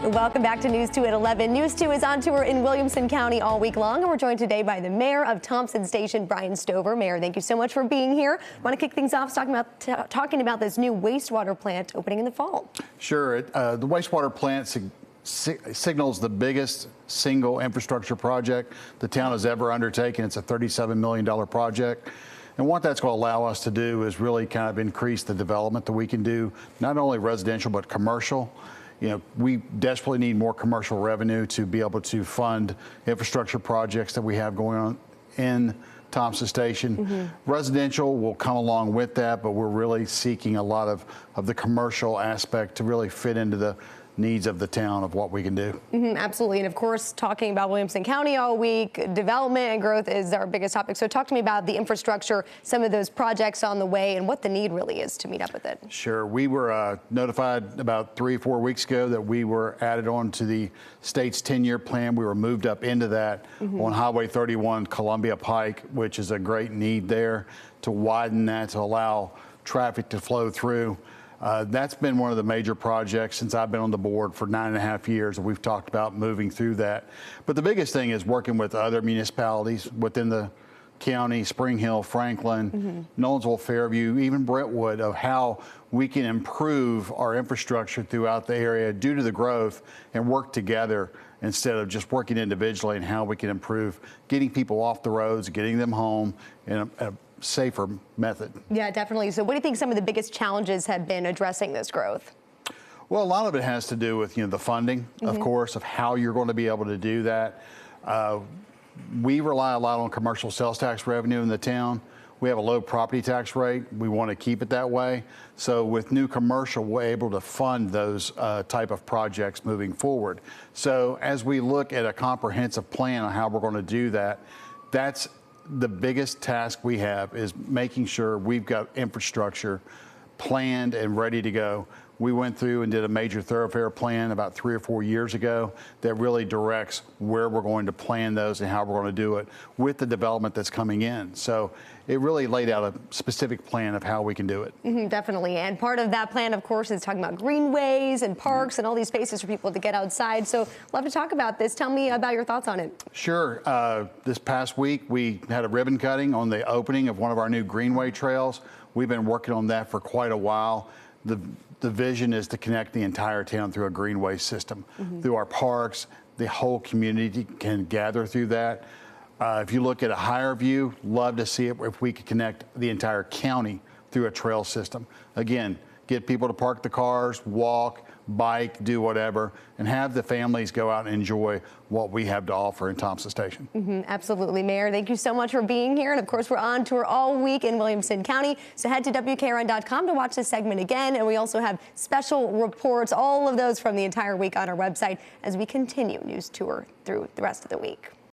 Welcome back to News 2 at 11. News 2 is on tour in Williamson County all week long, and we're joined today by the mayor of Thompson Station, Brian Stover. Mayor, thank you so much for being here. I want to kick things off talking about this new wastewater plant opening in the fall. Sure. The wastewater plant signals the biggest single infrastructure project the town has ever undertaken. It's a $37 million project. And what that's going to allow us to do is really kind of increase the development that we can do, not only residential, but commercial. You know, we desperately need more commercial revenue to be able to fund infrastructure projects that we have going on in Thompson Station. Residential will come along with that, but we're really seeking a lot of the commercial aspect to really fit into the needs of the town of what we can do. Absolutely. And of course, talking about Williamson County all week, development and growth is our biggest topic. So talk to me about the infrastructure, some of those projects on the way, and what the need really is to meet up with it. Sure. We were notified about 3 or 4 weeks ago that we were added on to the state's 10-year plan. We were moved up into that on Highway 31 Columbia Pike, which is a great need there to widen that, to allow traffic to flow through. That's been one of the major projects since I've been on the board for 9.5 years. We've talked about moving through that. But the biggest thing is working with other municipalities within the county, Spring Hill, Franklin, Nolensville, Fairview, even Brentwood, of how we can improve our infrastructure throughout the area due to the growth and work together instead of just working individually, and how we can improve getting people off the roads, getting them home in a safer method. Yeah, definitely. So what do you think some of the biggest challenges have been addressing this growth? Well, a lot of it has to do with, the funding, of course, of how you're going to be able to do that. We rely a lot on commercial sales tax revenue in the town. We have a low property tax rate. We want to keep it that way. So with new commercial, we're able to fund those type of projects moving forward. So as we look at a comprehensive plan on how we're going to do that, that's the biggest task we have, is making sure we've got infrastructure planned and ready to go. We went through and did a major thoroughfare plan about 3 or 4 years ago that really directs where we're going to plan those and how we're going to do it with the development that's coming in. So it really laid out a specific plan of how we can do it. Definitely. And part of that plan, of course, is talking about greenways and parks and all these spaces for people to get outside. So love to talk about this. Tell me about your thoughts on it. Sure. This past week, we had a ribbon cutting on the opening of one of our new greenway trails. We've been working on that for quite a while. The vision is to connect the entire town through a greenway system, through our parks. The whole community can gather through that. If you look at a higher view, love to see it if we could connect the entire county through a trail system. Again, get people to park the cars, walk, bike, do whatever, and have the families go out and enjoy what we have to offer in Thompson Station. Absolutely, Mayor. Thank you so much for being here. And of course, we're on tour all week in Williamson County. So head to WKRN.com to watch this segment again. And we also have special reports, all of those from the entire week on our website as we continue News Tour through the rest of the week.